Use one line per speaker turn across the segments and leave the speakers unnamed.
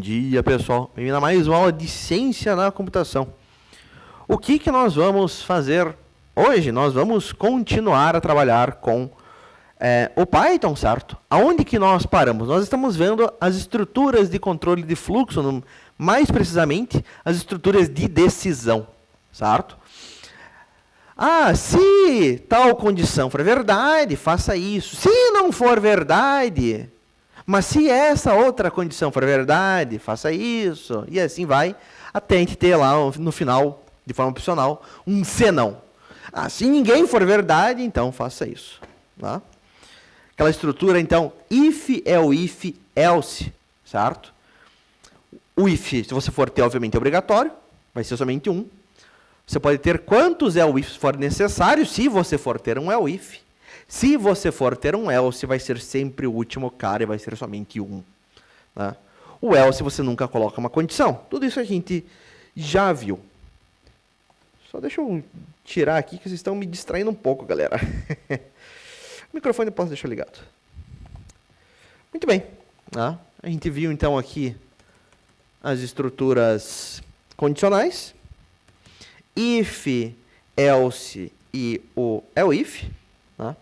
dia, pessoal. Bem-vindo a mais uma aula de ciência na computação. O que nós vamos fazer hoje? Nós vamos continuar a trabalhar com o Python, certo? Aonde que nós paramos? Nós estamos vendo as estruturas de controle de fluxo, mais precisamente, as estruturas de decisão, certo? Se tal condição for verdade, faça isso. Se não for verdade... Mas se essa outra condição for verdade, faça isso. E assim vai, até a gente ter lá no final, de forma opcional, um senão. Se ninguém for verdade, então faça isso. Tá? Aquela estrutura, então, if, elif, else, certo? O if, se você for ter, obviamente, é obrigatório, vai ser somente um. Você pode ter quantos elifs for necessário, se você for ter um elif. Se você for ter um else, vai ser sempre o último cara e vai ser somente um. Né? O else você nunca coloca uma condição. Tudo isso a gente já viu. Só deixa eu tirar aqui, que vocês estão me distraindo um pouco, galera. O microfone eu posso deixar ligado. Muito bem. Né? A gente viu, então, aqui as estruturas condicionais. If, else e o elif. Né?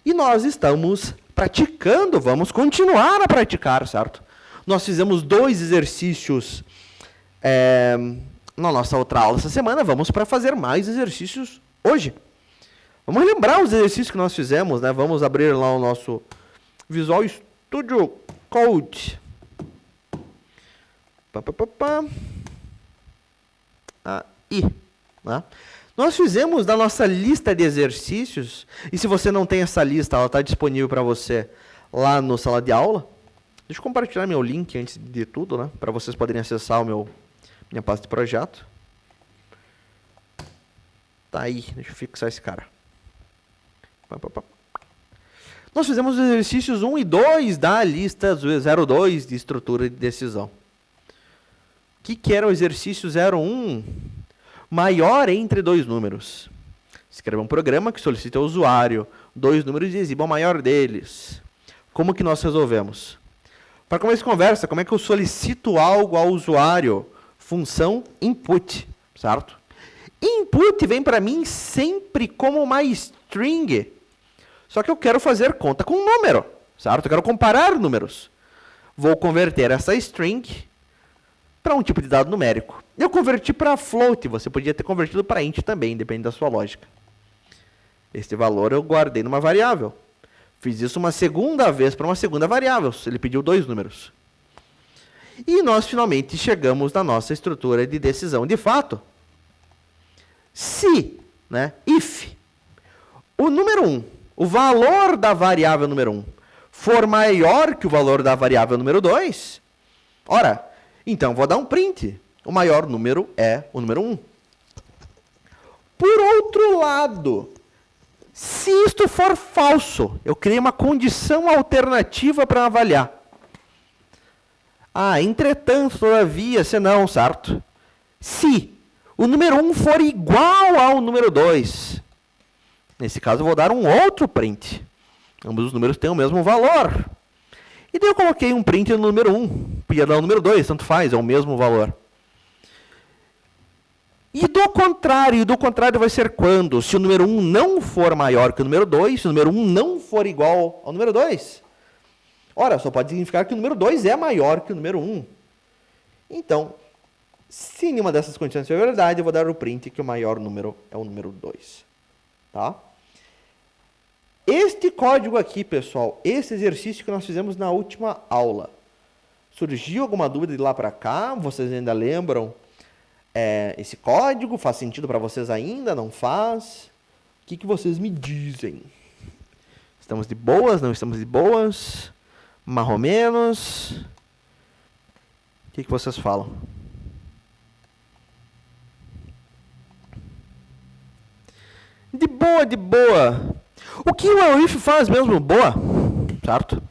E nós estamos praticando, vamos continuar a praticar, certo? Nós fizemos 2 exercícios na nossa outra aula essa semana, vamos para fazer mais exercícios hoje. Vamos lembrar os exercícios que nós fizemos, né? Vamos abrir lá o nosso Visual Studio Code. Aí, né? Nós fizemos na nossa lista de exercícios, e se você não tem essa lista, ela está disponível para você lá no sala de aula. Deixa eu compartilhar meu link antes de tudo, né, para vocês poderem acessar minha pasta de projeto. Tá aí, deixa eu fixar esse cara. Nós fizemos os exercícios 1 e 2 da lista 02 de estrutura de decisão. O que era o exercício 01? Maior entre 2 números. Escreva um programa que solicite ao usuário 2 números e exiba o maior deles. Como que nós resolvemos? Para começar essa conversa, como é que eu solicito algo ao usuário? Função input, certo? Input vem para mim sempre como uma string. Só que eu quero fazer conta com um número, certo? Eu quero comparar números. Vou converter essa string para um tipo de dado numérico. Eu converti para float, você podia ter convertido para int também, depende da sua lógica. Este valor eu guardei numa variável. Fiz isso uma segunda vez para uma segunda variável, ele pediu 2 números. E nós finalmente chegamos na nossa estrutura de decisão de fato. Se, né, if, o número 1, o valor da variável número 1, for maior que o valor da variável número 2, ora, então vou dar um print. O maior número é o número 1. Por outro lado, se isto for falso, eu criei uma condição alternativa para avaliar. Entretanto, todavia, senão, certo? Se o número 1 for igual ao número 2, nesse caso eu vou dar um outro print. Ambos os números têm o mesmo valor. E daí eu coloquei um print no número 1. Podia dar o número 2, tanto faz, é o mesmo valor. E do contrário vai ser quando? Se o número 1 não for maior que o número 2, se o número 1 não for igual ao número 2. Ora, só pode significar que o número 2 é maior que o número 1. Então, se nenhuma dessas condições for verdade, eu vou dar o print que o maior número é o número 2. Tá? Este código aqui, pessoal, esse exercício que nós fizemos na última aula. Surgiu alguma dúvida de lá para cá? Vocês ainda lembram esse código? Faz sentido para vocês ainda? Não faz? O que vocês me dizem? Estamos de boas? Não estamos de boas? Mais ou menos? O que vocês falam? De boa, de boa. O que o elif faz mesmo? Boa, certo?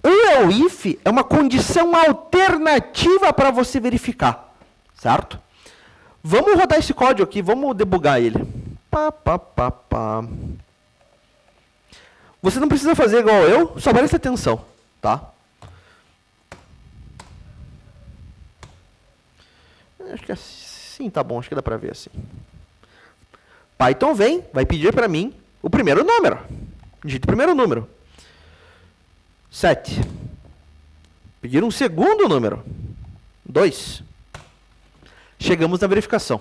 O elif é uma condição alternativa para você verificar, certo? Vamos rodar esse código aqui, vamos debugar ele. Você não precisa fazer igual eu, só presta atenção, tá? Acho que assim tá bom, acho que dá para ver assim. Python vai pedir para mim o primeiro número. Digite o primeiro número. 7. Pedir um segundo número. 2. Chegamos na verificação.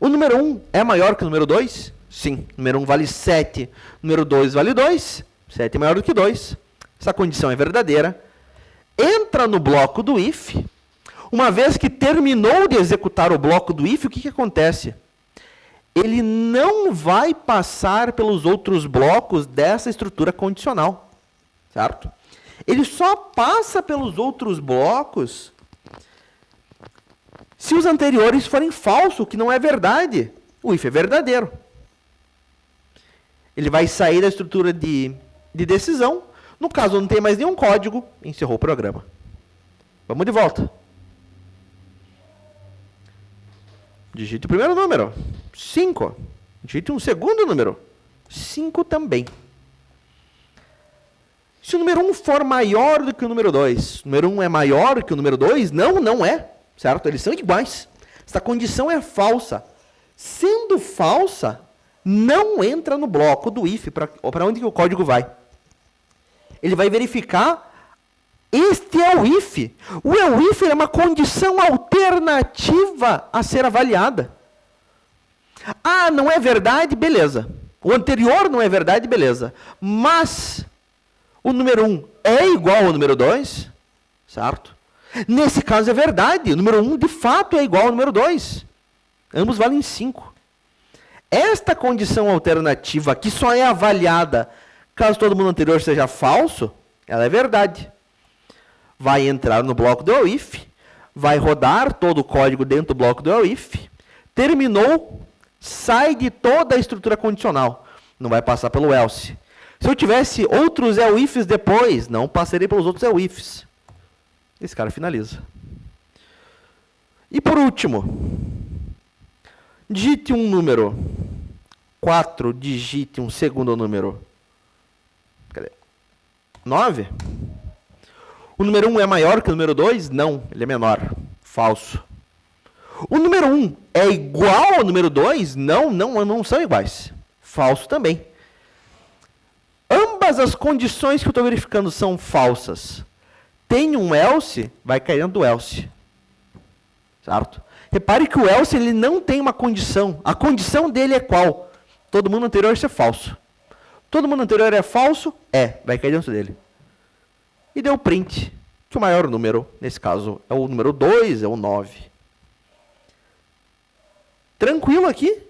O número 1 é maior que o número 2? Sim. O número 1 vale 7. O número 2 vale 2. 7 é maior do que 2. Essa condição é verdadeira. Entra no bloco do if. Uma vez que terminou de executar o bloco do if, o que acontece? Ele não vai passar pelos outros blocos dessa estrutura condicional. Certo? Ele só passa pelos outros blocos se os anteriores forem falsos, o que não é verdade. O if é verdadeiro. Ele vai sair da estrutura de decisão. No caso, não tem mais nenhum código, encerrou o programa. Vamos de volta. Digite o primeiro número. 5. Digite um segundo número. 5 também. Se o número 1 for maior do que o número 2, o número 1 é maior que o número 2? Não, não é. Certo? Eles são iguais. Essa condição é falsa. Sendo falsa, não entra no bloco do if. Para onde que o código vai? Ele vai verificar, este é o if. O if é uma condição alternativa a ser avaliada. Ah, não é verdade? Beleza. O anterior não é verdade? Beleza. Mas o número 1 é igual ao número 2? Certo? Nesse caso é verdade. O número 1 de fato é igual ao número 2. Ambos valem 5. Esta condição alternativa que só é avaliada caso todo mundo anterior seja falso, ela é verdade. Vai entrar no bloco do if, vai rodar todo o código dentro do bloco do if, terminou, sai de toda a estrutura condicional. Não vai passar pelo else. Se eu tivesse outros elifs depois, não passaria pelos outros elifs. Esse cara finaliza. E por último, digite um número. 4, digite um segundo número. Cadê? 9. O número 1 é maior que o número 2? Não, ele é menor. Falso. O número 1 é igual ao número 2? Não, não são iguais. Falso também. Ambas as condições que eu estou verificando são falsas. Tem um else, vai cair dentro do else. Certo? Repare que o else ele não tem uma condição. A condição dele é qual? Todo mundo anterior ser falso. Todo mundo anterior é falso? É, vai cair dentro dele. E deu print, que o maior número, nesse caso, é o número 2, é o 9. Tranquilo aqui?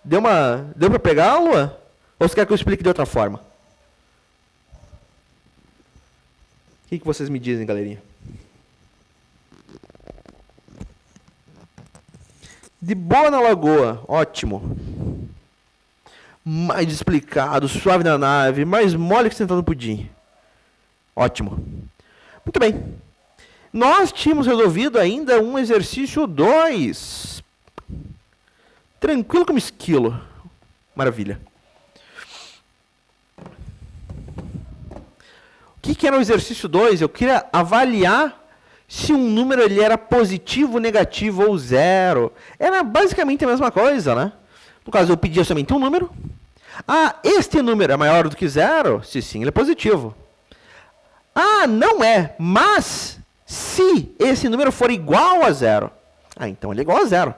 Deu para pegar, Lua? Ou você quer que eu explique de outra forma? O que vocês me dizem, galerinha? De boa na lagoa, ótimo. Mais explicado, suave na nave, mais mole que sentado no pudim. Ótimo. Muito bem. Nós tínhamos resolvido ainda um exercício 2. Tranquilo como esquilo. Maravilha. O que era o exercício 2? Eu queria avaliar se um número ele era positivo, negativo ou zero. Era basicamente a mesma coisa, né? No caso, eu pedia somente um número. Ah, este número é maior do que zero? Se sim, ele é positivo. Ah, não é, mas se esse número for igual a zero, então ele é igual a zero.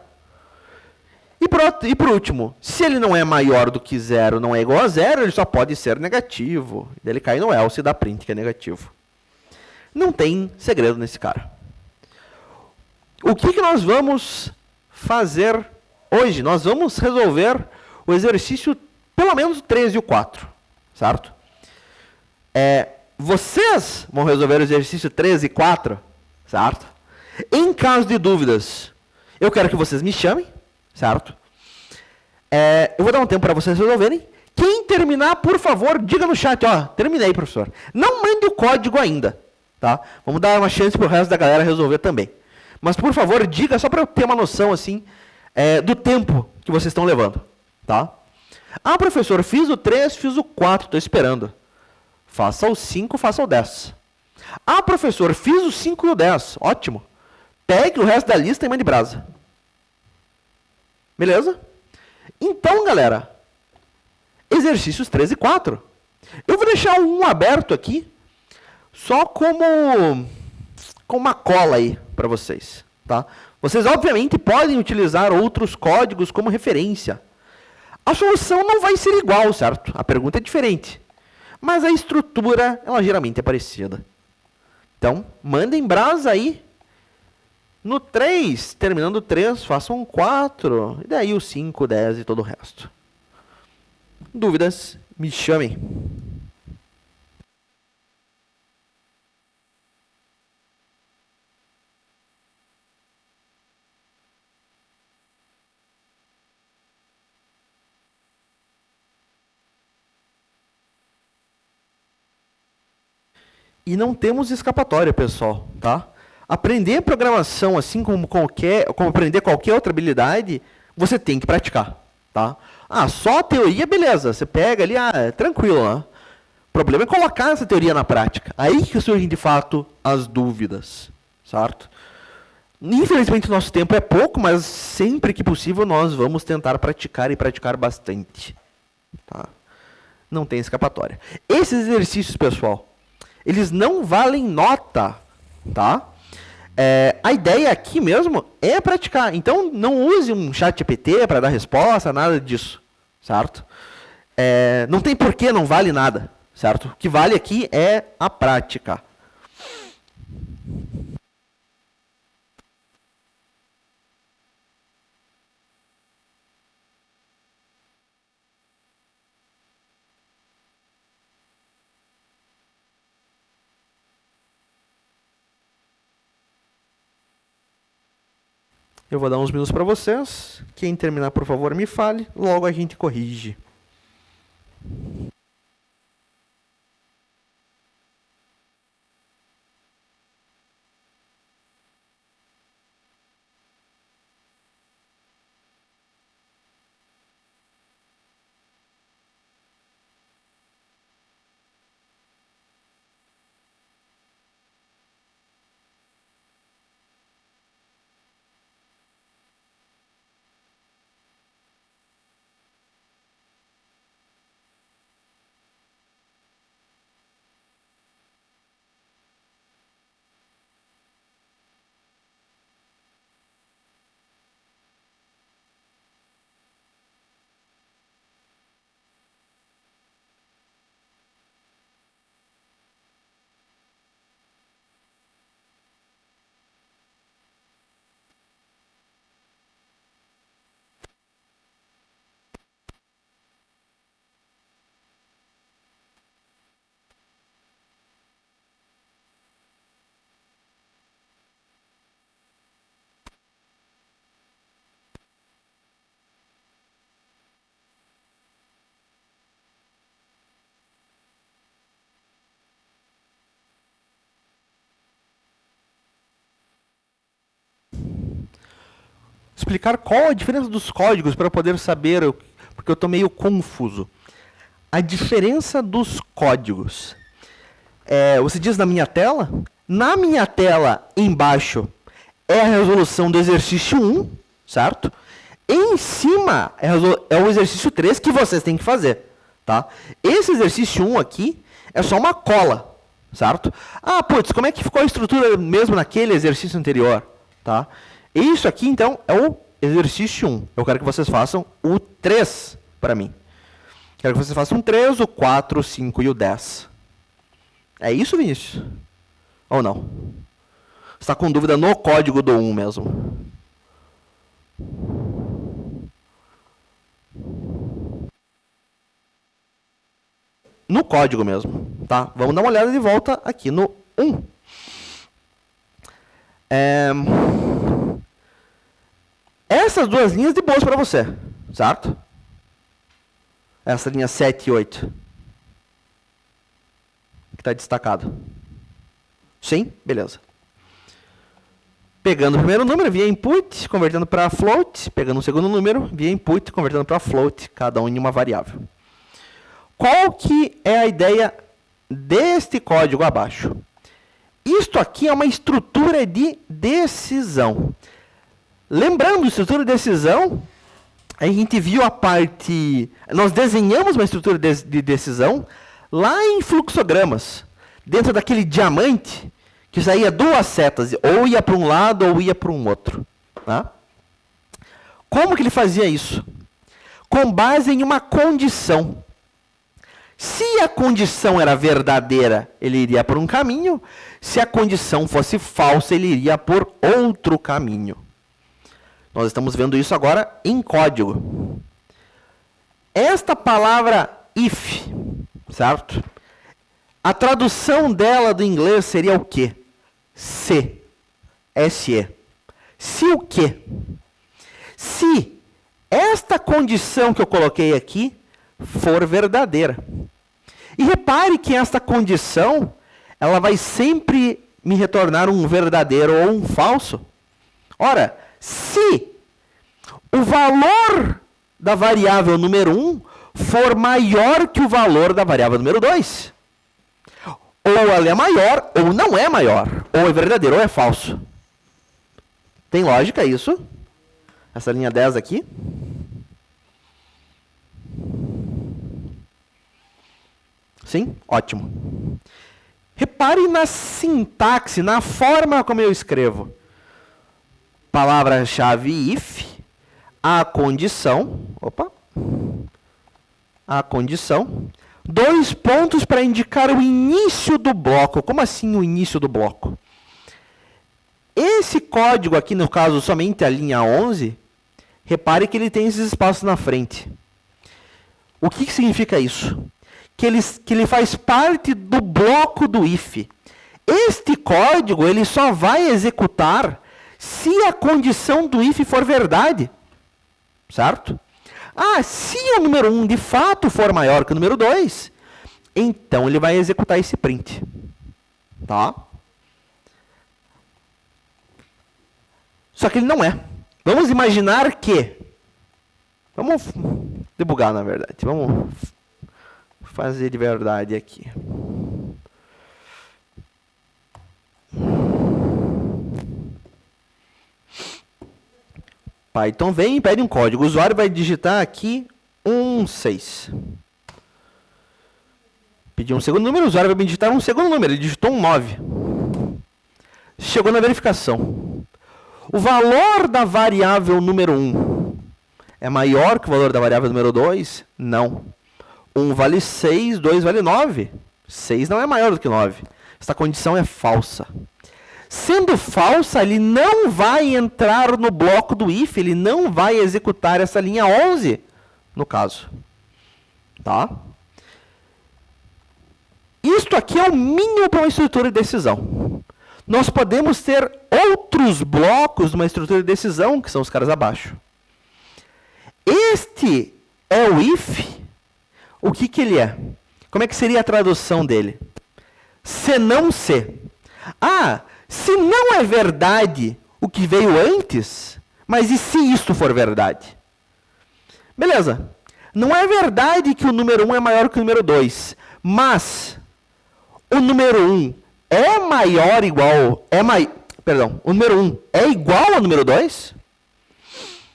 E por último, se ele não é maior do que zero, não é igual a zero, ele só pode ser negativo. Daí ele cai no else e dá print, que é negativo. Não tem segredo nesse cara. O que nós vamos fazer hoje? Nós vamos resolver o exercício, pelo menos o 3 e o 4, certo? Vocês vão resolver o exercício 3 e 4, certo? Em caso de dúvidas, eu quero que vocês me chamem, certo? Eu vou dar um tempo para vocês resolverem. Quem terminar, por favor, diga no chat, ó, terminei, professor. Não mande o código ainda, tá? Vamos dar uma chance para o resto da galera resolver também. Mas, por favor, diga só para eu ter uma noção, assim, do tempo que vocês estão levando, tá? Ah, professor, fiz o 3, fiz o 4, estou esperando. Faça o 5, faça o 10. Ah, professor, fiz o 5 e o 10. Ótimo. Pegue o resto da lista e mande brasa. Beleza? Então, galera, exercícios 3 e 4. Eu vou deixar um aberto aqui, só como uma cola aí para vocês. Tá? Vocês, obviamente, podem utilizar outros códigos como referência. A solução não vai ser igual, certo? A pergunta é diferente. Mas a estrutura, ela geralmente é parecida. Então, mandem brasa aí. No 3, terminando o 3, façam 4. E daí o 5, 10 e todo o resto. Dúvidas? Me chamem. E não temos escapatória, pessoal, tá? Aprender programação, assim como aprender qualquer outra habilidade, você tem que praticar, tá? Ah, só a teoria, beleza. Você pega ali, é tranquilo, né? O problema é colocar essa teoria na prática. Aí que surgem, de fato, as dúvidas, certo? Infelizmente, o nosso tempo é pouco, mas sempre que possível nós vamos tentar praticar e praticar bastante, tá? Não tem escapatória. Esses exercícios, pessoal, eles não valem nota, tá? A ideia aqui mesmo é praticar. Então, não use um chat GPT para dar resposta, nada disso, certo? Não tem porquê, não vale nada, certo? O que vale aqui é a prática. Eu vou dar uns minutos para vocês. Quem terminar, por favor, me fale. Logo a gente corrige. Explicar qual a diferença dos códigos para poder saber, porque eu estou meio confuso. A diferença dos códigos. Você diz na minha tela? Na minha tela, embaixo, é a resolução do exercício 1, certo? Em cima é o exercício 3 que vocês têm que fazer, tá? Esse exercício 1 aqui é só uma cola, certo? Ah, putz, como é que ficou a estrutura mesmo naquele exercício anterior, tá? Isso aqui, então, é o exercício 1. Eu quero que vocês façam o 3 para mim. Quero que vocês façam o 3, o 4, o 5 e o 10. É isso, Vinícius? Ou não? Você está com dúvida no código do 1 mesmo? No código mesmo, tá? Vamos dar uma olhada de volta aqui no 1. Essas duas linhas de boas para você, certo? Essa linha 7 e 8. Que está destacado. Sim? Beleza. Pegando o primeiro número via input, convertendo para float. Pegando o segundo número via input, convertendo para float. Cada um em uma variável. Qual que é a ideia deste código abaixo? Isto aqui é uma estrutura de decisão. Lembrando, estrutura de decisão, a gente viu a parte... Nós desenhamos uma estrutura de decisão lá em fluxogramas, dentro daquele diamante, que saía duas setas, ou ia para um lado ou ia para um outro. Tá? Como que ele fazia isso? Com base em uma condição. Se a condição era verdadeira, ele iria por um caminho. Se a condição fosse falsa, ele iria por outro caminho. Nós estamos vendo isso agora em código. Esta palavra if, certo? A tradução dela do inglês seria o quê? Se. S-E. Se o quê? Se esta condição que eu coloquei aqui for verdadeira. E repare que esta condição, ela vai sempre me retornar um verdadeiro ou um falso. Ora, se o valor da variável número 1 for maior que o valor da variável número 2, ou ela é maior ou não é maior, ou é verdadeiro ou é falso. Tem lógica isso? Essa linha 10 aqui. Sim? Ótimo. Repare na sintaxe, na forma como eu escrevo. Palavra-chave if, a condição, a condição, 2 pontos para indicar o início do bloco. Como assim o início do bloco? Esse código aqui, no caso, somente a linha 11, repare que ele tem esses espaços na frente. O que significa isso? Que ele faz parte do bloco do if. Este código ele só vai executar se a condição do if for verdade. Certo? Ah, se o número 1 de fato for maior que o número 2, então ele vai executar esse print. Tá? Só que ele não é. Vamos imaginar que... Vamos debugar, na verdade. Vamos fazer de verdade aqui. Python vem e pede um código. O usuário vai digitar aqui 16. Pediu um segundo número, o usuário vai digitar um segundo número. Ele digitou um 9. Chegou na verificação. O valor da variável número 1 é maior que o valor da variável número 2? Não. 1 vale 6, 2 vale 9. 6 não é maior do que 9. Essa condição é falsa. Sendo falsa, ele não vai entrar no bloco do if, ele não vai executar essa linha 11, no caso. Tá? Isto aqui é o mínimo para uma estrutura de decisão. Nós podemos ter outros blocos de uma estrutura de decisão, que são os caras abaixo. Este é o if. O que ele é? Como é que seria a tradução dele? Se não se. Ah, se não é verdade o que veio antes, mas e se isto for verdade? Beleza. Não é verdade que o número 1 é maior que o número 2, mas o número 1 é maior ou igual... o número 1 é igual ao número 2?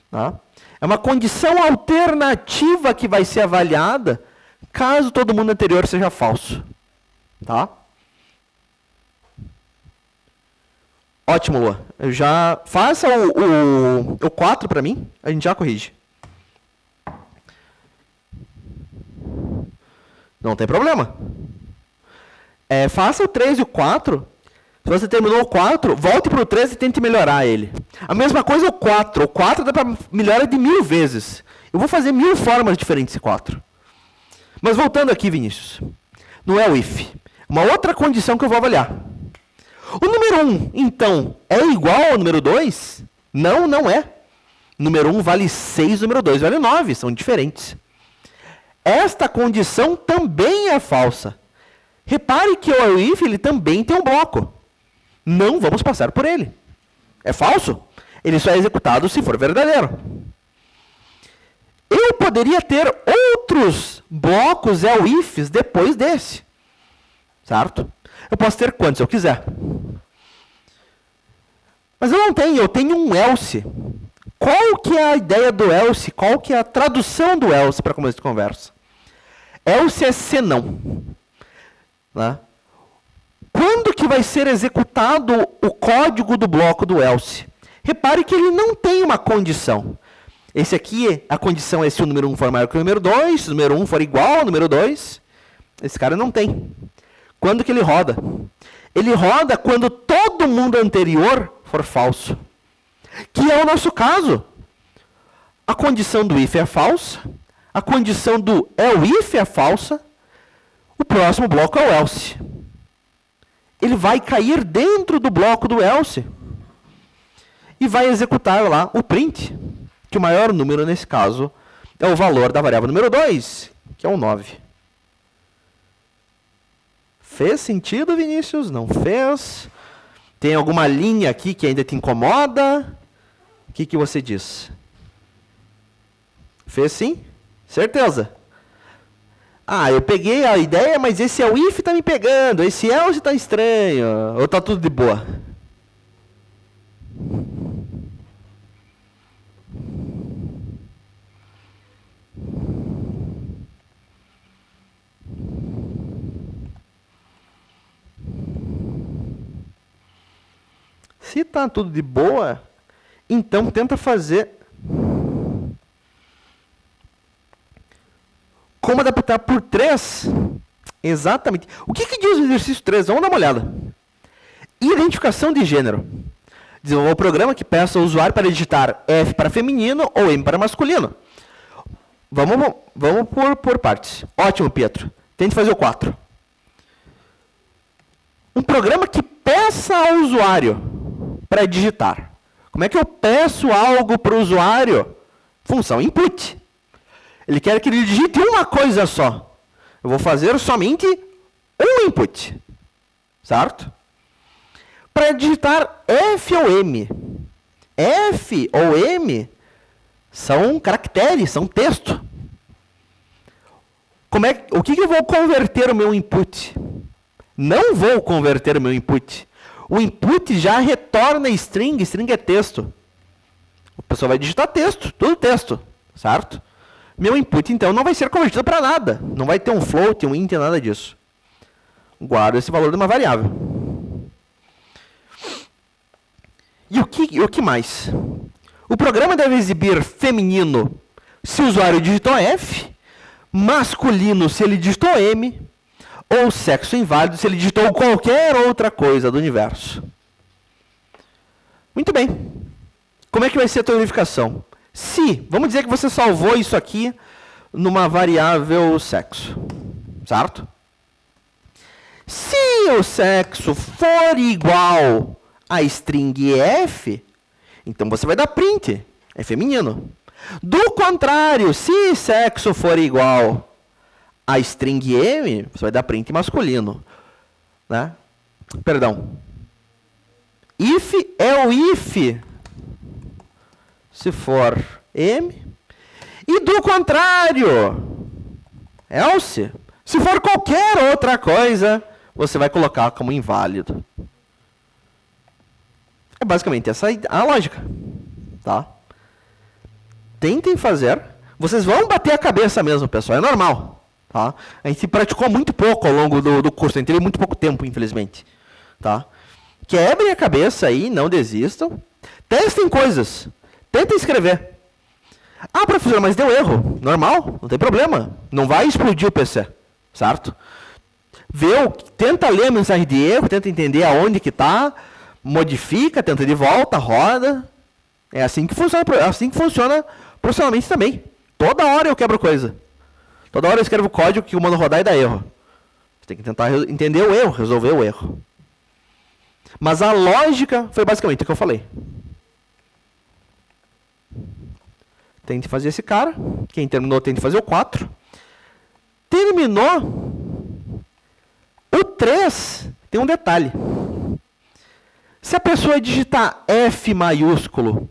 Tá? É uma condição alternativa que vai ser avaliada caso todo mundo anterior seja falso. Tá? Ótimo, Lua. Faça o 4 para mim, a gente já corrige. Não tem problema. Faça o 3 e o 4. Se você terminou o 4, volte para o 3 e tente melhorar ele. A mesma coisa o 4. O 4 dá para melhorar de 1000 vezes. Eu vou fazer 1000 formas diferentes esse 4. Mas voltando aqui, Vinícius. Não é o if. Uma outra condição que eu vou avaliar. O número 1, então, é igual ao número 2? Não, não é. O número 1 vale 6, o número 2 vale 9. São diferentes. Esta condição também é falsa. Repare que o if ele também tem um bloco. Não vamos passar por ele. É falso? Ele só é executado se for verdadeiro. Eu poderia ter outros blocos ifs depois desse. Certo? Eu posso ter quantos eu quiser. Mas eu tenho um else. Qual que é a ideia do else? Qual que é a tradução do else para começo de conversa? Else é senão. Né? Quando que vai ser executado o código do bloco do else? Repare que ele não tem uma condição. Esse aqui, a condição é se o número 1 for maior que o número 2, se o número 1 for igual ao número 2. Esse cara não tem. Quando que ele roda? Ele roda quando todo mundo anterior for falso. Que é o nosso caso. A condição do if é falsa, a condição do else é falsa, o próximo bloco é o else. Ele vai cair dentro do bloco do else e vai executar lá o print, que o maior número nesse caso é o valor da variável número 2, que é o 9. Fez sentido, Vinícius? Não fez? Tem alguma linha aqui que ainda te incomoda? O que você diz? Fez sim? Certeza? Ah, eu peguei a ideia, mas esse if está me pegando, esse else está estranho, ou está tudo de boa? Se está tudo de boa, então tenta fazer como adaptar por 3. Exatamente. O que diz o exercício 3? Vamos dar uma olhada. Identificação de gênero. Desenvolva um programa que peça ao usuário para digitar F para feminino ou M para masculino. Vamos por partes. Ótimo, Pietro. Tente fazer o 4. Um programa que peça ao usuário para digitar. Como é que eu peço algo para o usuário? Função input. Ele quer que ele digite uma coisa só. Eu vou fazer somente um input. Certo? Para digitar F ou M. F ou M são caracteres, são texto. O que eu vou converter o meu input? Não vou converter o meu input. O input já retorna string, string é texto. A pessoa vai digitar texto, tudo texto, certo? Meu input, então, não vai ser convertido para nada. Não vai ter um float, um int, nada disso. Guardo esse valor de uma variável. E o que mais? O programa deve exibir feminino se o usuário digitou F, masculino se ele digitou M, ou sexo inválido se ele digitou qualquer outra coisa do universo. Muito bem. Como é que vai ser a tua verificação? Se, vamos dizer que você salvou isso aqui numa variável sexo, certo? Se o sexo for igual a string F, então você vai dar print, é feminino. Do contrário, se sexo for igual a string M, você vai dar print masculino. Né? Perdão. If é o if se for M. E do contrário, else, se for qualquer outra coisa, você vai colocar como inválido. É basicamente essa a lógica. Tá? Tentem fazer. Vocês vão bater a cabeça mesmo, pessoal. É normal. Tá? A gente praticou muito pouco ao longo do curso. A gente teve muito pouco tempo, infelizmente. Tá? Quebrem a cabeça aí, não desistam. Testem coisas. Tentem escrever. Ah, professor, mas deu erro. Normal, não tem problema. Não vai explodir o PC. Certo? Tenta ler a mensagem de erro, tenta entender aonde que está, modifica, tenta de volta, roda. É assim que funciona profissionalmente também. Toda hora eu quebro coisa. Toda hora eu escrevo código que eu mando rodar e dá erro. Você tem que tentar entender o erro, resolver o erro. Mas a lógica foi basicamente o que eu falei. Tente fazer esse cara. Quem terminou, tente fazer o 4. Terminou. O 3 tem um detalhe. Se a pessoa digitar F maiúsculo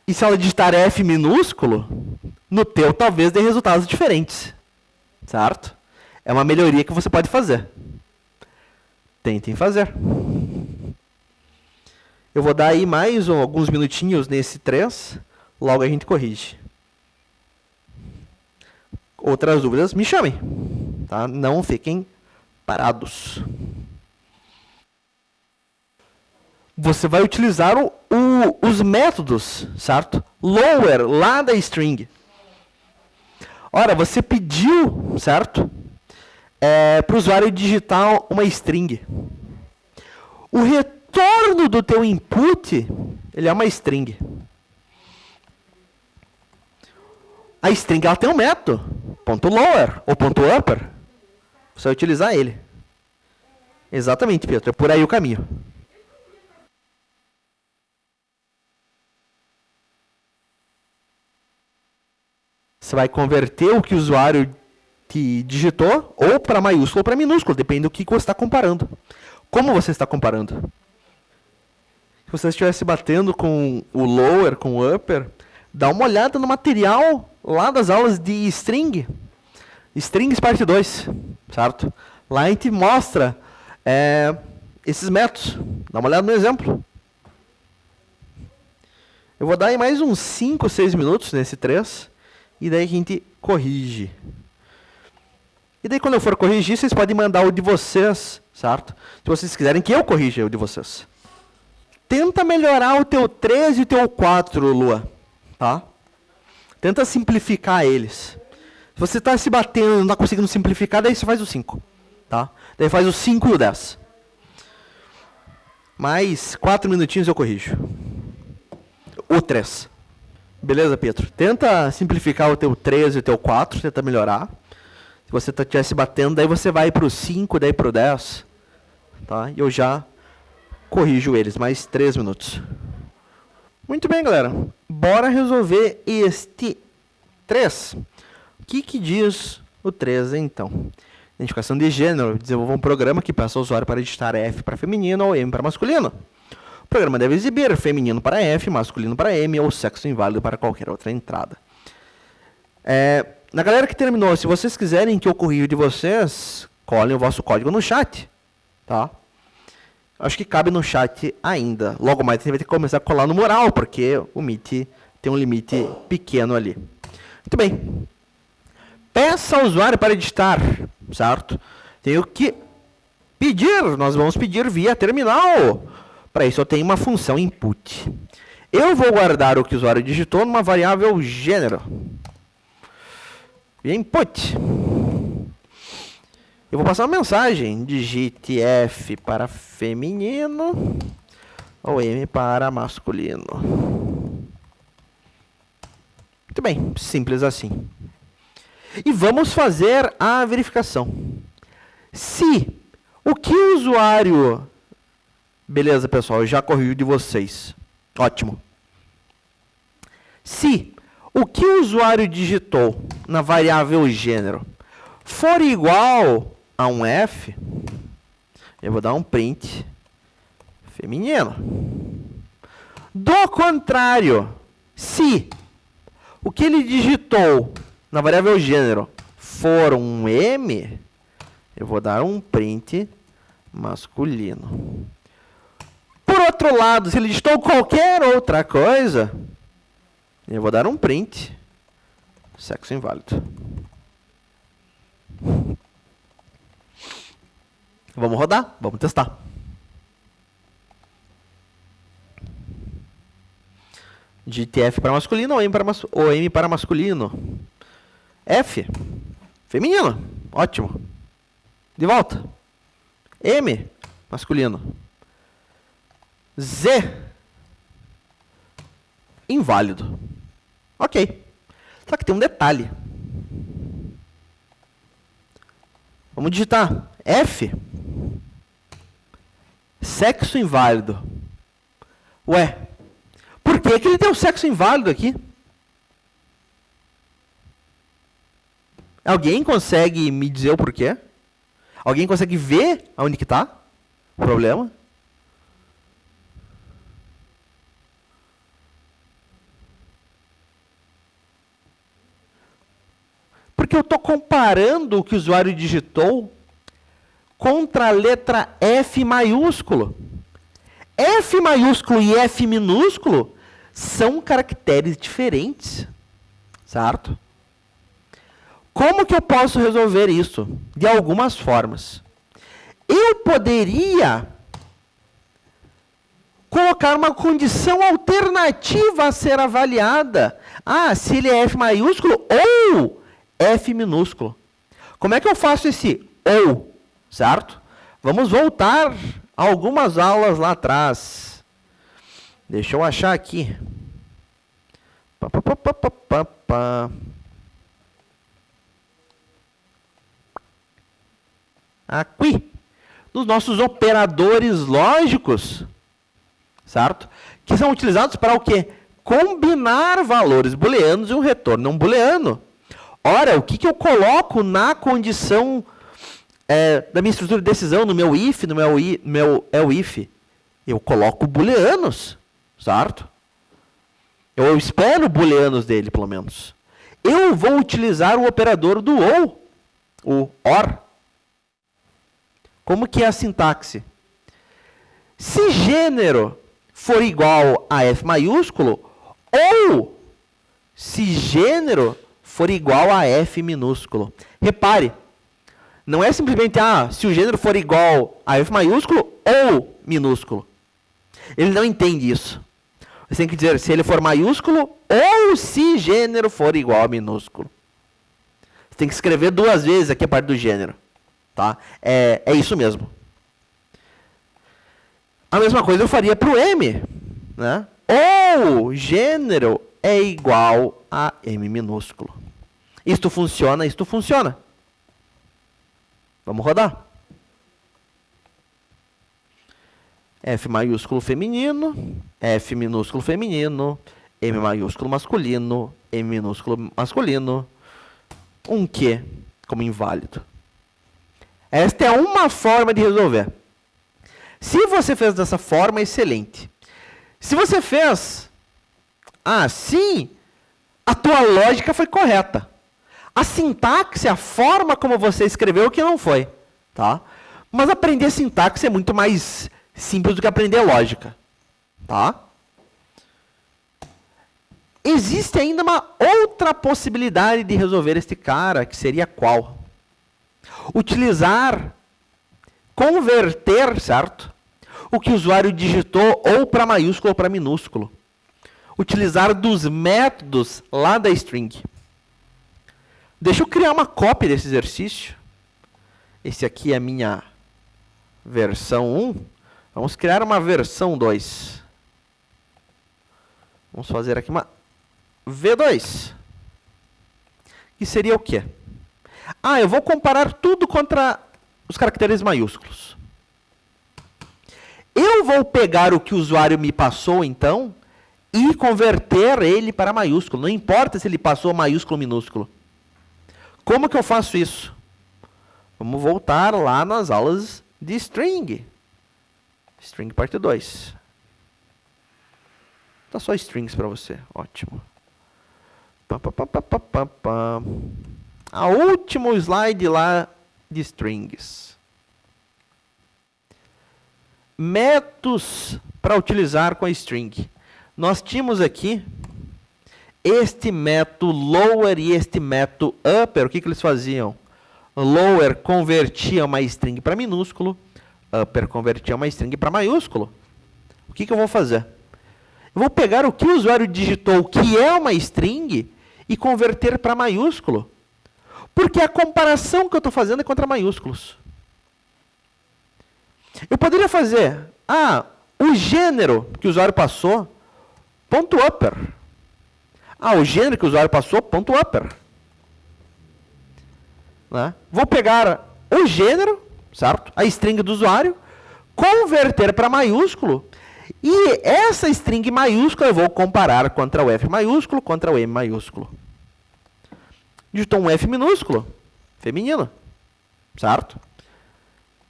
e se ela digitar F minúsculo, no teu talvez dê resultados diferentes. Certo? É uma melhoria que você pode fazer. Tentem fazer. Eu vou dar aí mais alguns minutinhos nesse 3, logo a gente corrige. Outras dúvidas, me chamem, tá? Não fiquem parados. Você vai utilizar os métodos, certo? Lower, lá da string. Ora, você pediu, certo? Para o usuário digitar uma string. O retorno do teu input, ele é uma string. A string ela tem um método, .lower ou .upper. Você vai utilizar ele. Exatamente, Pedro. É por aí o caminho. Você vai converter o que o usuário te digitou ou para maiúsculo ou para minúsculo, depende do que você está comparando. Como você está comparando? Se você estivesse batendo com o lower, com o upper, dá uma olhada no material lá das aulas de string. Strings parte 2, certo? Lá a gente mostra esses métodos. Dá uma olhada no exemplo. Eu vou dar aí mais uns 5, 6 minutos nesse 3. E daí a gente corrige. E daí quando eu for corrigir, vocês podem mandar o de vocês, certo? Se vocês quiserem que eu corrija o de vocês. Tenta melhorar o teu 3 e o teu 4, Lua. Tá? Tenta simplificar eles. Se você está se batendo e não está conseguindo simplificar, daí você faz o 5. Tá? Daí faz o 5 e o 10. Mais 4 minutinhos eu corrijo. O 3. Beleza, Pedro? Tenta simplificar o teu 3 e o teu 4, tenta melhorar. Se você estiver se batendo, daí você vai para o 5, daí para o 10. Tá? E eu já corrijo eles. Mais 3 minutos. Muito bem, galera. Bora resolver este 3. O que diz o 3, então? Identificação de gênero. Desenvolva um programa que peça ao usuário para digitar F para feminino ou M para masculino. O programa deve exibir feminino para F, masculino para M ou sexo inválido para qualquer outra entrada. Na galera que terminou, se vocês quiserem que eu corrija de vocês, colhem o vosso código no chat. Tá? Acho que cabe no chat ainda. Logo mais a gente vai ter que começar a colar no mural, porque o Meet tem um limite pequeno ali. Muito bem. Peça ao usuário para digitar, certo? Tenho que pedir, nós vamos pedir via terminal. Para isso eu tenho uma função input. Eu vou guardar o que o usuário digitou numa variável gênero. E input. Eu vou passar uma mensagem. Digite F para feminino ou M para masculino. Muito bem, simples assim. E vamos fazer a verificação. Se o que o usuário... Beleza, pessoal, eu já corrijo de vocês. Ótimo. Se o que o usuário digitou na variável gênero for igual a um F, eu vou dar um print feminino. Do contrário, se o que ele digitou na variável gênero for um M, eu vou dar um print masculino. Por outro lado, se ele digitou qualquer outra coisa, eu vou dar um print sexo inválido. Vamos rodar, vamos testar. Digite F para masculino ou M para masculino. F, feminino, ótimo. De volta. M, masculino. Z, inválido. Ok. Só que tem um detalhe. Vamos digitar F, sexo inválido. Ué, por que ele tem um sexo inválido aqui? Alguém consegue me dizer o porquê? Alguém consegue ver aonde que está o problema? Porque eu estou comparando o que o usuário digitou contra a letra F maiúsculo. F maiúsculo e F minúsculo são caracteres diferentes, certo? Como que eu posso resolver isso? De algumas formas. Eu poderia colocar uma condição alternativa a ser avaliada. Ah, se ele é F maiúsculo ou F minúsculo. Como é que eu faço esse ou, certo? Vamos voltar a algumas aulas lá atrás. Deixa eu achar aqui. Aqui. Nos nossos operadores lógicos, certo? Que são utilizados para o quê? Combinar valores booleanos e um retorno não booleano. Ora, o que eu coloco na condição da minha estrutura de decisão, no meu if, no meu elif? Eu coloco booleanos, certo? Eu espero booleanos dele, pelo menos. Eu vou utilizar o operador do ou, o OR. Como que é a sintaxe? Se gênero for igual a F maiúsculo, ou se gênero for igual a F minúsculo. Repare, não é simplesmente se o gênero for igual a F maiúsculo ou minúsculo. Ele não entende isso. Você tem que dizer se ele for maiúsculo ou se gênero for igual a minúsculo. Você tem que escrever duas vezes aqui a parte do gênero. Tá? É isso mesmo. A mesma coisa eu faria para o M. Né? Ou gênero é igual a M minúsculo. Isto funciona, isto funciona. Vamos rodar. F maiúsculo feminino, F minúsculo feminino, M maiúsculo masculino, M minúsculo masculino, um Q como inválido. Esta é uma forma de resolver. Se você fez dessa forma, excelente. Se você fez assim, a tua lógica foi correta. A sintaxe, a forma como você escreveu, que não foi. Tá? Mas aprender sintaxe é muito mais simples do que aprender lógica. Tá? Existe ainda uma outra possibilidade de resolver este cara, que seria qual? Utilizar, converter, certo? O que o usuário digitou ou para maiúsculo ou para minúsculo. Utilizar dos métodos lá da string. Deixa eu criar uma cópia desse exercício. Esse aqui é a minha versão 1. Vamos criar uma versão 2. Vamos fazer aqui uma V2. Que seria o quê? Eu vou comparar tudo contra os caracteres maiúsculos. Eu vou pegar o que o usuário me passou, então, e converter ele para maiúsculo. Não importa se ele passou maiúsculo ou minúsculo. Como que eu faço isso? Vamos voltar lá nas aulas de string. String parte 2. Tá só strings para você. Ótimo. A último slide lá de strings. Métodos para utilizar com a string. Nós tínhamos aqui este método lower e este método upper. O que eles faziam? Lower convertia uma string para minúsculo. Upper convertia uma string para maiúsculo. O que eu vou fazer? Eu vou pegar o que o usuário digitou, que é uma string, e converter para maiúsculo. Porque a comparação que eu estou fazendo é contra maiúsculos. Eu poderia fazer, o gênero que o usuário passou, ponto upper. O gênero que o usuário passou, ponto upper. Né? Vou pegar o gênero, certo? A string do usuário, converter para maiúsculo, e essa string maiúscula eu vou comparar contra o F maiúsculo, contra o M maiúsculo. Digitou um F minúsculo, feminino, certo?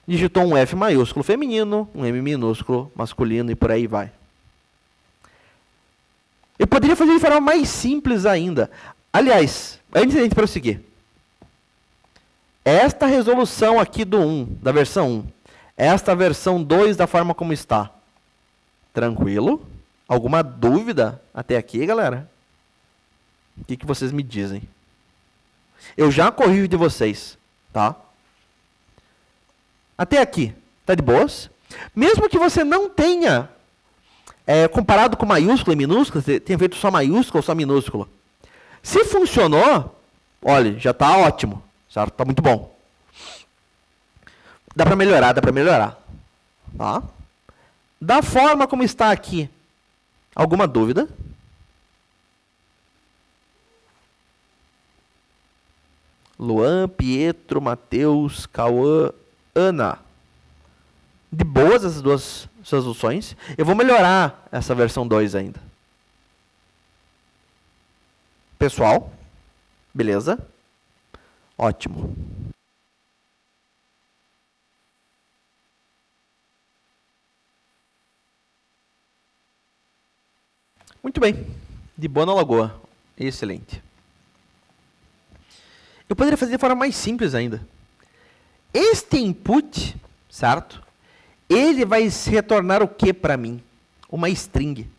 Digitou um F maiúsculo feminino, um M minúsculo masculino e por aí vai. Eu poderia fazer de forma mais simples ainda. Aliás, antes de a gente prosseguir, esta resolução aqui do 1, da versão 1, esta versão 2 da forma como está. Tranquilo? Alguma dúvida até aqui, galera? O que vocês me dizem? Eu já corrijo de vocês, tá? Até aqui, tá de boas? Mesmo que você não tenha comparado com maiúsculo e minúsculo, você tenha feito só maiúsculo ou só minúsculo. Se funcionou, olha, já tá ótimo, certo? Tá muito bom. Dá para melhorar, tá? Da forma como está aqui, alguma dúvida? Luan, Pietro, Matheus, Cauã, Ana. De boas essas duas soluções. Eu vou melhorar essa versão 2 ainda. Pessoal, beleza? Ótimo. Muito bem. De boa na lagoa. Excelente. Eu poderia fazer de forma mais simples ainda. Este input, certo? Ele vai se retornar o que para mim? Uma string.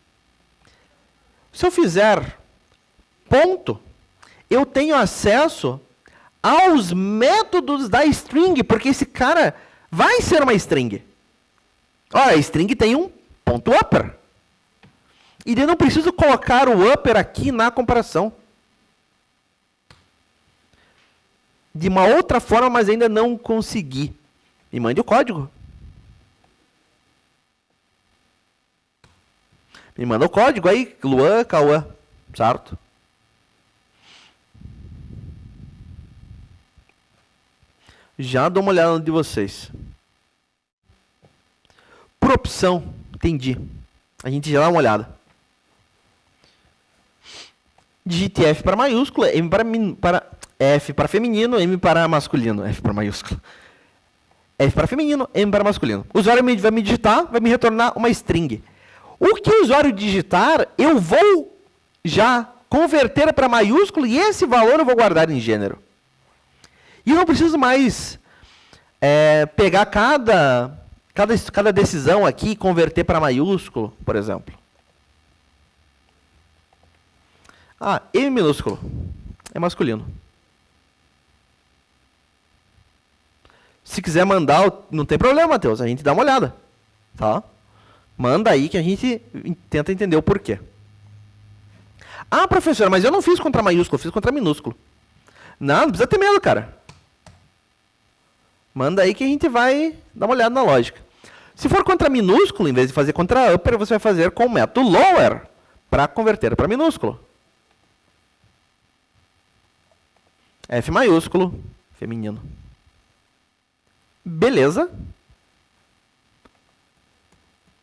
Se eu fizer ponto, eu tenho acesso aos métodos da string, porque esse cara vai ser uma string. Ora, a string tem um ponto upper. E eu não preciso colocar o upper aqui na comparação. De uma outra forma, mas ainda não consegui. Me mande o código. Me manda o código aí, Luan, Cauã, certo? Já dou uma olhada no de vocês. Por opção, entendi. A gente já dá uma olhada. Digite F para maiúscula, M para F para feminino, M para masculino. F para maiúsculo. F para feminino, M para masculino. O usuário vai me digitar, vai me retornar uma string. O que o usuário digitar, eu vou já converter para maiúsculo e esse valor eu vou guardar em gênero. E eu não preciso mais pegar cada decisão aqui e converter para maiúsculo, por exemplo. Ah, M minúsculo é masculino. Se quiser mandar, não tem problema, Matheus, a gente dá uma olhada, tá? Manda aí que a gente tenta entender o porquê. Ah, professor, mas eu não fiz contra maiúsculo, eu fiz contra minúsculo. Não precisa ter medo, cara. Manda aí que a gente vai dar uma olhada na lógica. Se for contra minúsculo, em vez de fazer contra upper, você vai fazer com o método lower para converter para minúsculo. F maiúsculo, feminino. Beleza.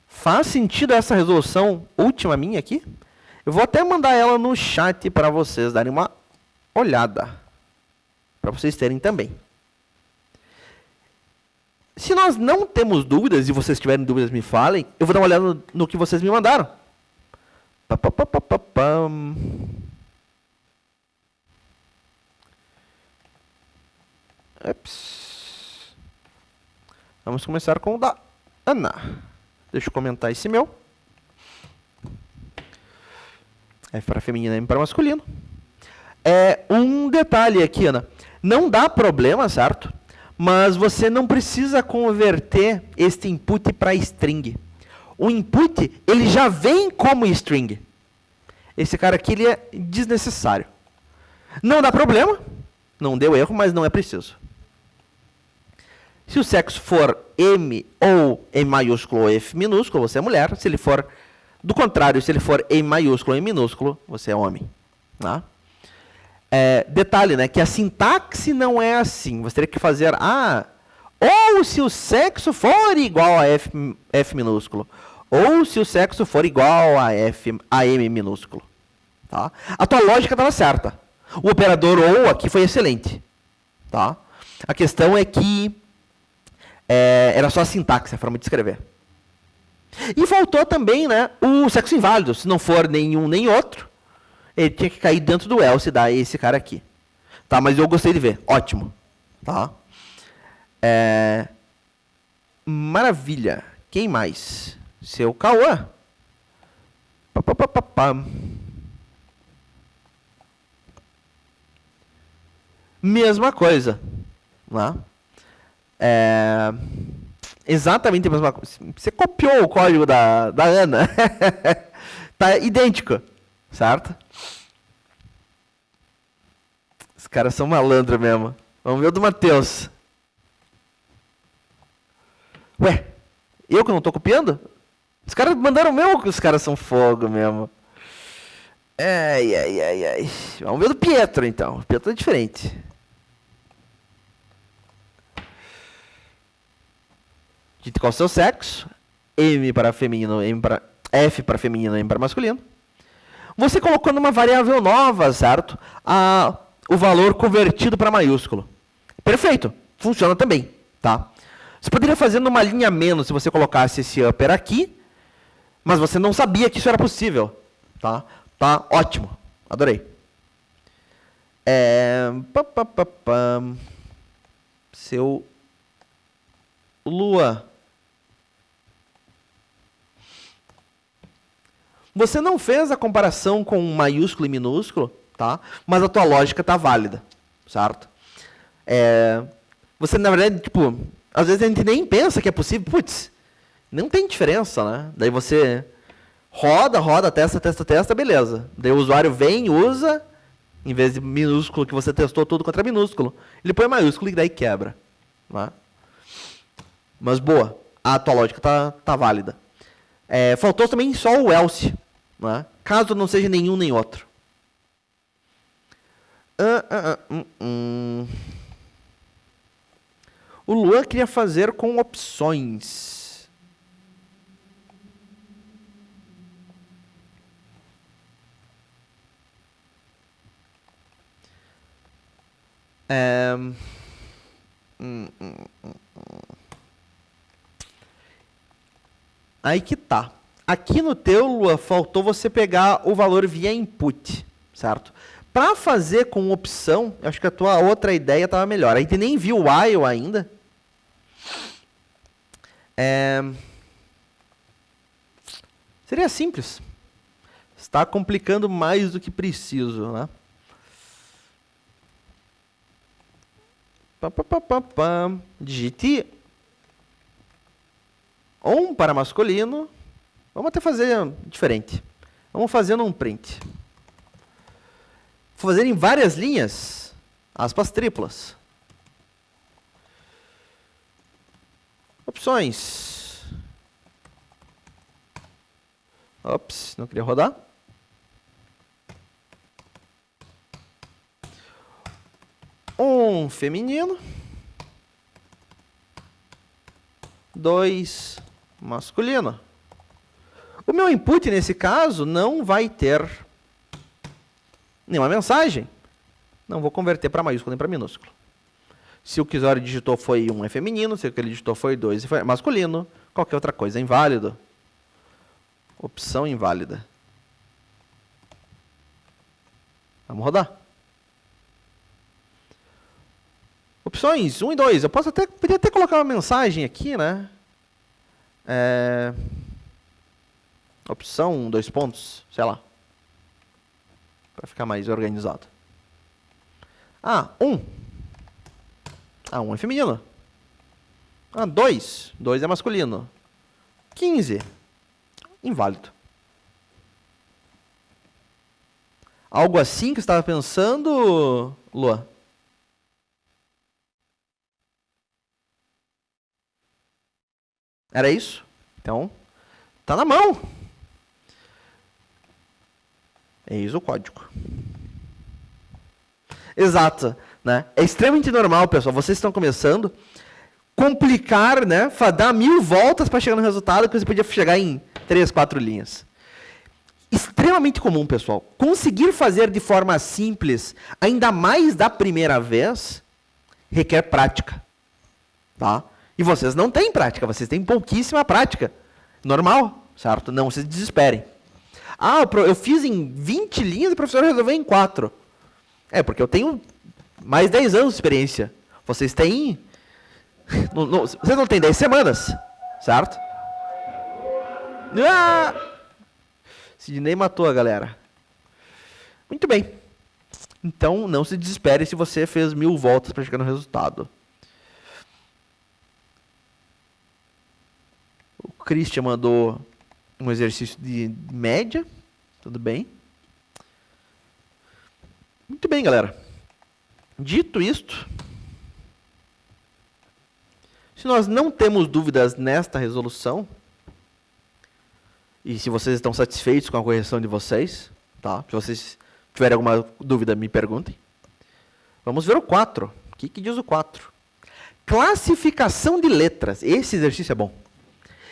Faz sentido essa resolução última minha aqui? Eu vou até mandar ela no chat para vocês darem uma olhada. Para vocês terem também. Se nós não temos dúvidas, e vocês tiverem dúvidas, me falem, eu vou dar uma olhada no que vocês me mandaram. Ups. Vamos começar com o da Ana. Deixa eu comentar esse meu. F para feminino, M para masculino. Um detalhe aqui, Ana. Não dá problema, certo? Mas você não precisa converter este input para string. O input, ele já vem como string. Esse cara aqui, ele é desnecessário. Não dá problema. Não deu erro, mas não é preciso. Se o sexo for M ou M maiúsculo ou F minúsculo, você é mulher. Se ele for, do contrário, se ele for M maiúsculo ou M minúsculo, você é homem. Tá? Detalhe, né, que a sintaxe não é assim. Você teria que fazer ou se o sexo for igual a F minúsculo, ou se o sexo for igual a M minúsculo. Tá? A tua lógica estava certa. O operador ou aqui foi excelente. Tá? A questão é que era só a sintaxe, a forma de escrever. E faltou também, né, o sexo inválido. Se não for nenhum nem outro, ele tinha que cair dentro do else da esse cara aqui. Tá, mas eu gostei de ver. Ótimo. Tá? Maravilha. Quem mais? Seu Cauã. Pá, pá, pá, pá, pá. Mesma coisa. Né? Exatamente a mesma coisa. Você copiou o código da Ana. Tá idêntico. Certo? Os caras são malandros mesmo. Vamos ver o do Matheus. Ué, eu que não tô copiando? Os caras mandaram mesmo que os caras são fogo mesmo. Ai, ai, ai, ai. Vamos ver o do Pietro, então. O Pietro é diferente. Dite qual é o seu sexo. M para feminino, F para feminino, M para masculino. Você colocou numa variável nova, certo? O valor convertido para maiúsculo. Perfeito. Funciona também, tá? Você poderia fazer numa linha menos se você colocasse esse upper aqui, mas você não sabia que isso era possível, tá? Tá ótimo. Adorei. Seu Lua. Você não fez a comparação com maiúsculo e minúsculo, tá? Mas a tua lógica tá válida, certo? Você, na verdade, tipo, às vezes a gente nem pensa que é possível. Putz, não tem diferença, né? Daí você roda, testa, beleza. Daí o usuário vem, usa, em vez de minúsculo que você testou tudo contra minúsculo, ele põe maiúsculo e daí quebra. Né? Mas boa, a tua lógica tá válida. Faltou também só o else, né? Caso não seja nenhum nem outro. O Luan queria fazer com opções. Aí que tá. Aqui no teu, Lua, faltou você pegar o valor via input, certo? Para fazer com opção, eu acho que a tua outra ideia estava melhor. A gente nem viu o while ainda. Seria simples. Está complicando mais do que preciso, né? Digite on para masculino. Vamos até fazer diferente. Vamos fazer num print. Vou fazer em várias linhas, aspas triplas. Opções. Ops, não queria rodar. Um feminino. 2 masculino. O meu input, nesse caso, não vai ter nenhuma mensagem. Não vou converter para maiúsculo nem para minúsculo. Se o que o usuário digitou foi 1 é feminino, se o que ele digitou foi 2 é masculino, qualquer outra coisa é inválido. Opção inválida. Vamos rodar. Opções 1 e 2. Eu podia até colocar uma mensagem aqui, né? Opção 2 pontos, sei lá. Para ficar mais organizado. 1. 1 é feminino. 2. 2 é masculino. 15. Inválido. Algo assim que você estava pensando, Lua? Era isso? Então, tá na mão. Eis o código. Exato, né? É extremamente normal, pessoal. Vocês estão começando complicar, né? Dar 1000 voltas para chegar no resultado que você podia chegar em 3, 4 linhas. Extremamente comum, pessoal. Conseguir fazer de forma simples, ainda mais da primeira vez, requer prática, tá? E vocês não têm prática, vocês têm pouquíssima prática. Normal, certo? Não se desesperem. Eu fiz em 20 linhas e o professor resolveu em 4. Porque eu tenho mais 10 anos de experiência. Vocês têm... Vocês não têm 10 semanas, certo? Sidney matou a galera. Muito bem. Então, não se desespere se você fez 1000 voltas para chegar no resultado. O Christian mandou um exercício de média. Tudo bem. Muito bem, galera. Dito isto, se nós não temos dúvidas nesta resolução, e se vocês estão satisfeitos com a correção de vocês, tá? Se vocês tiverem alguma dúvida, me perguntem. Vamos ver o 4. O que diz o 4? Classificação de letras. Esse exercício é bom.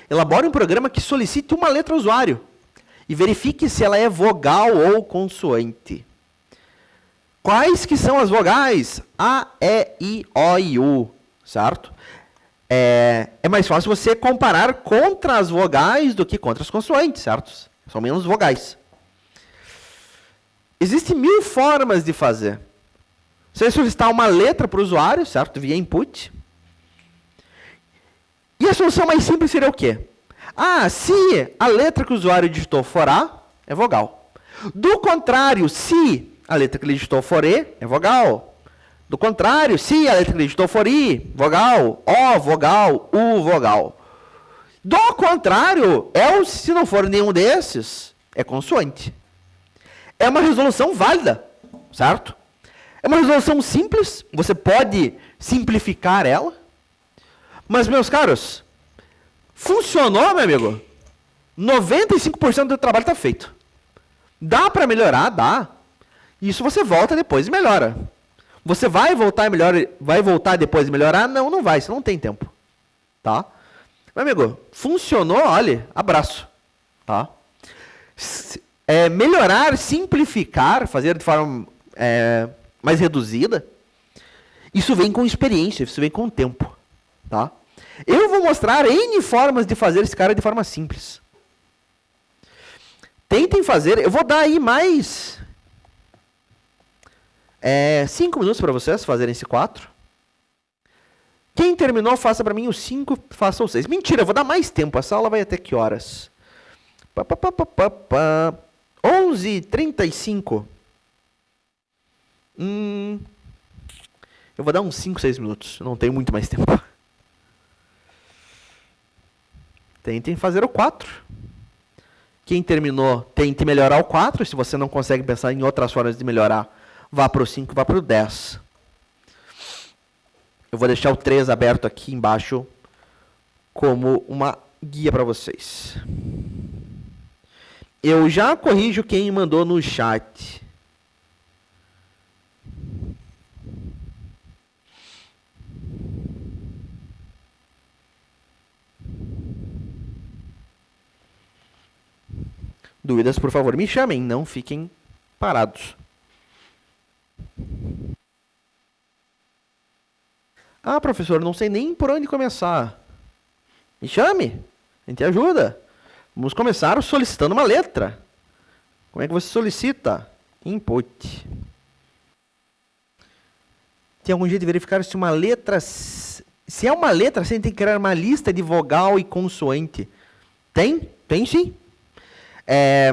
Elabore um programa que solicite uma letra ao usuário e verifique se ela é vogal ou consoante. Quais que são as vogais? A, E, I, O e U, certo? É mais fácil você comparar contra as vogais do que contra as consoantes, certo? São menos vogais. Existem 1000 formas de fazer. Você vai solicitar uma letra para o usuário, certo? Via input. E a solução mais simples seria o quê? Ah, se a letra que o usuário digitou for A, é vogal. Do contrário, se a letra que ele digitou for E, é vogal. Do contrário, se a letra que ele digitou for I, vogal. O, vogal. U, vogal. Do contrário, se não for nenhum desses, é consoante. É uma resolução válida, certo? É uma resolução simples, você pode simplificar ela. Mas, meus caros, funcionou, meu amigo? 95% do trabalho está feito. Dá para melhorar? Dá. Isso você volta depois e melhora. Você vai voltar depois e melhorar? Não, não vai, você não tem tempo. Tá? Meu amigo, funcionou, olha, abraço. Tá? Melhorar, simplificar, fazer de forma mais reduzida, isso vem com experiência, isso vem com o tempo. Tá? Eu vou mostrar N formas de fazer esse cara de forma simples. Tentem fazer, eu vou dar aí mais 5 minutos para vocês fazerem esse 4. Quem terminou, faça para mim os 5, faça os 6. Mentira, eu vou dar mais tempo, essa aula vai até que horas? 11h35. Eu vou dar uns 5, 6 minutos, eu não tenho muito mais tempo. Tentem fazer o 4. Quem terminou, tente melhorar o 4. Se você não consegue pensar em outras formas de melhorar, vá para o 5, vá para o 10. Eu vou deixar o 3 aberto aqui embaixo como uma guia para vocês. Eu já corrijo quem mandou no chat. Dúvidas, por favor, me chamem, não fiquem parados. Ah, professor, não sei nem por onde começar. Me chame, a gente ajuda. Vamos começar solicitando uma letra. Como é que você solicita? Input. Tem algum jeito de verificar se uma letra... Se é uma letra, você tem que criar uma lista de vogal e consoante. Tem? Tem sim. É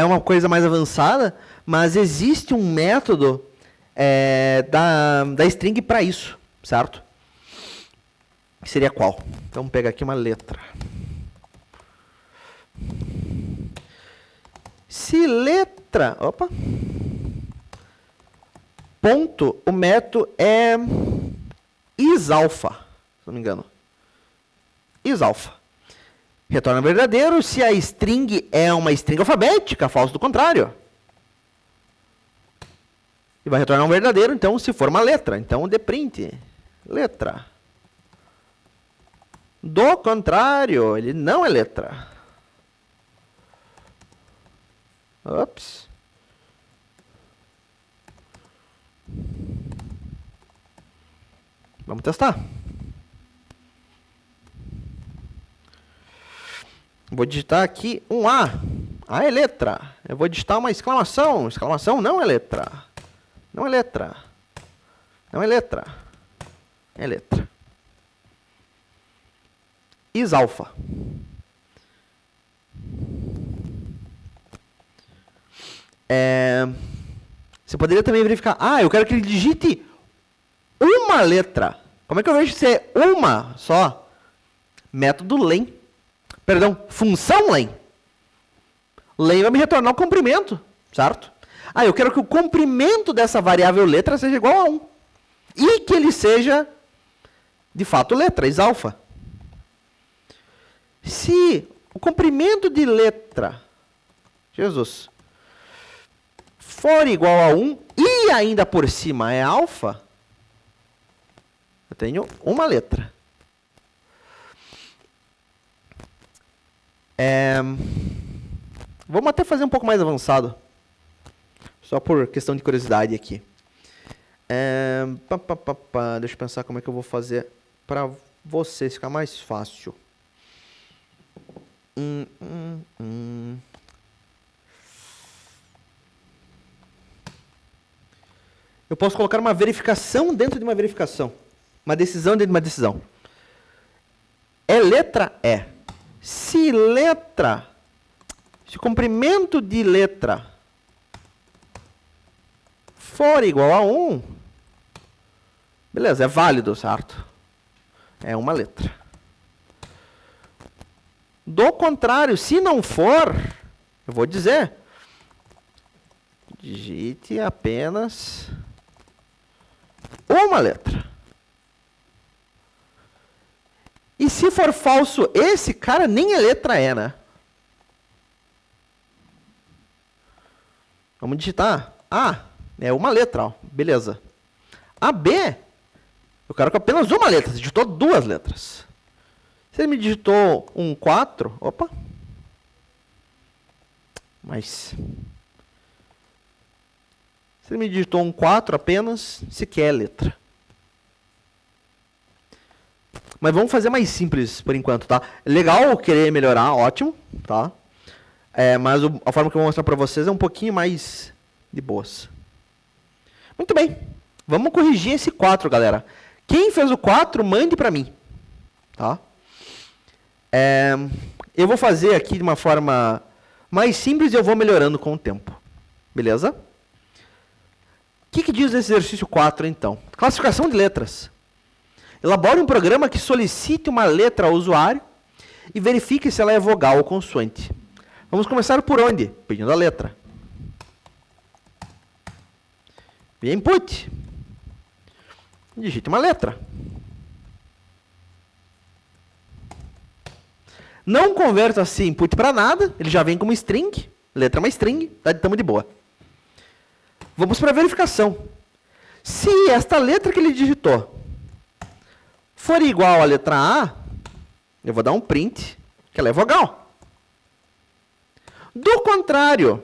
uma coisa mais avançada, mas existe um método da string para isso, certo? Que seria qual? Então, vamos pegar aqui uma letra. Se letra... Opa! Ponto, o método é isalpha, se não me engano. Isalpha. Retorna verdadeiro se a string é uma string alfabética, falso do contrário. E vai retornar um verdadeiro, então, se for uma letra. Então, deprint. Letra. Do contrário, ele não é letra. Ops. Vamos testar. Vou digitar aqui um A. A é letra. Eu vou digitar uma exclamação. Exclamação não é letra. Não é letra. Não é letra. É letra. Isalpha. Você poderia também verificar, eu quero que ele digite uma letra. Como é que eu vejo se é uma só? Método len. Perdão, função len. Len vai me retornar o comprimento, certo? Eu quero que o comprimento dessa variável letra seja igual a 1. E que ele seja, de fato, letras, alfa. Se o comprimento de letra, for igual a 1 e ainda por cima é alfa, eu tenho uma letra. Vamos até fazer um pouco mais avançado. Só por questão de curiosidade aqui. Deixa eu pensar como é que eu vou fazer para vocês ficar mais fácil. Eu posso colocar uma verificação dentro de uma verificação. Uma decisão dentro de uma decisão. É letra? É. Se o comprimento de letra for igual a 1, beleza, é válido, certo? É uma letra. Do contrário, se não for, eu vou dizer, digite apenas uma letra. E se for falso, esse cara nem a letra é, né? Vamos digitar. A é uma letra, ó. Beleza. A B, eu quero que apenas uma letra. Você digitou duas letras. Se ele me digitou um 4, opa. Mas se ele me digitou um 4 apenas, sequer letra. Mas vamos fazer mais simples por enquanto, tá? Legal querer melhorar, ótimo, tá? Mas a forma que eu vou mostrar para vocês é um pouquinho mais de boas. Muito bem. Vamos corrigir esse 4, galera. Quem fez o 4, mande para mim. Tá? Eu vou fazer aqui de uma forma mais simples e eu vou melhorando com o tempo. Beleza? O que diz esse exercício 4, então? Classificação de letras. Elabore um programa que solicite uma letra ao usuário e verifique se ela é vogal ou consoante. Vamos começar por onde? Pedindo a letra. Via input. Digite uma letra. Não converta esse input para nada, ele já vem como string. Letra é uma string, tá? Estamos de boa. Vamos para a verificação. Se esta letra que ele digitou for igual à letra A, eu vou dar um print, que ela é vogal. Do contrário,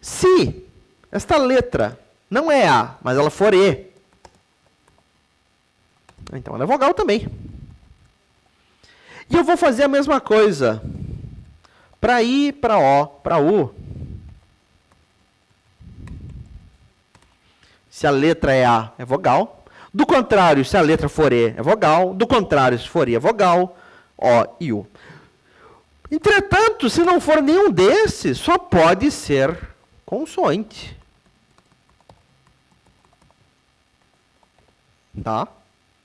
se esta letra não é A, mas ela for E, então ela é vogal também. E eu vou fazer a mesma coisa para I, para O, para U. Se a letra é A, é vogal. Do contrário, se a letra for E, é vogal. Do contrário, se for I, é vogal. O e U. Entretanto, se não for nenhum desses, só pode ser consoante. Tá?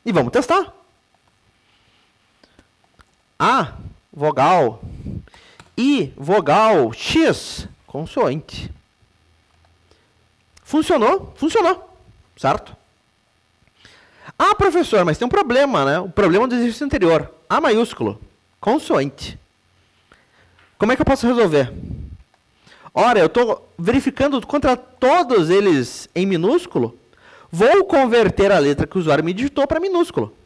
E vamos testar. A, vogal. I, vogal. X, consoante. Funcionou? Funcionou. Certo? Ah, professor, mas tem um problema, né? O problema do exercício anterior. A maiúsculo. Consoante. Como é que eu posso resolver? Ora, eu estou verificando contra todos eles em minúsculo. Vou converter a letra que o usuário me digitou para minúsculo.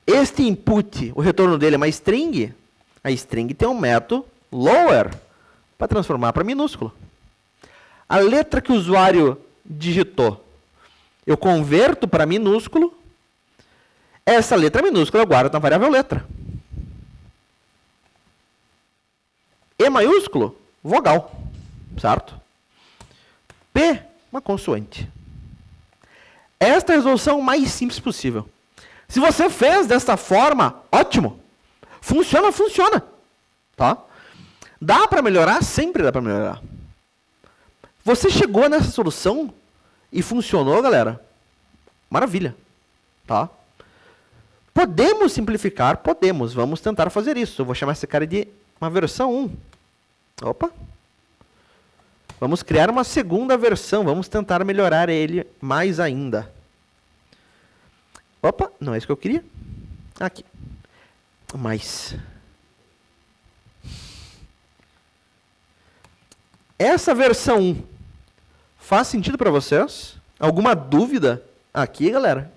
Este input, o retorno dele é uma string. A string tem um método lower para transformar para minúsculo. A letra que o usuário digitou, eu converto para minúsculo. Essa letra minúscula eu guardo na variável letra. E maiúsculo, vogal. Certo? P, uma consoante. Esta é a resolução mais simples possível. Se você fez desta forma, ótimo. Funciona, funciona. Tá? Dá para melhorar? Sempre dá para melhorar. Você chegou nessa solução e funcionou, galera? Maravilha. Tá? Podemos simplificar? Podemos. Vamos tentar fazer isso. Eu vou chamar esse cara de uma versão 1. Opa. Vamos criar uma segunda versão. Vamos tentar melhorar ele mais ainda. Opa, não é isso que eu queria. Aqui. Mais. Essa versão 1 faz sentido para vocês? Alguma dúvida aqui, galera?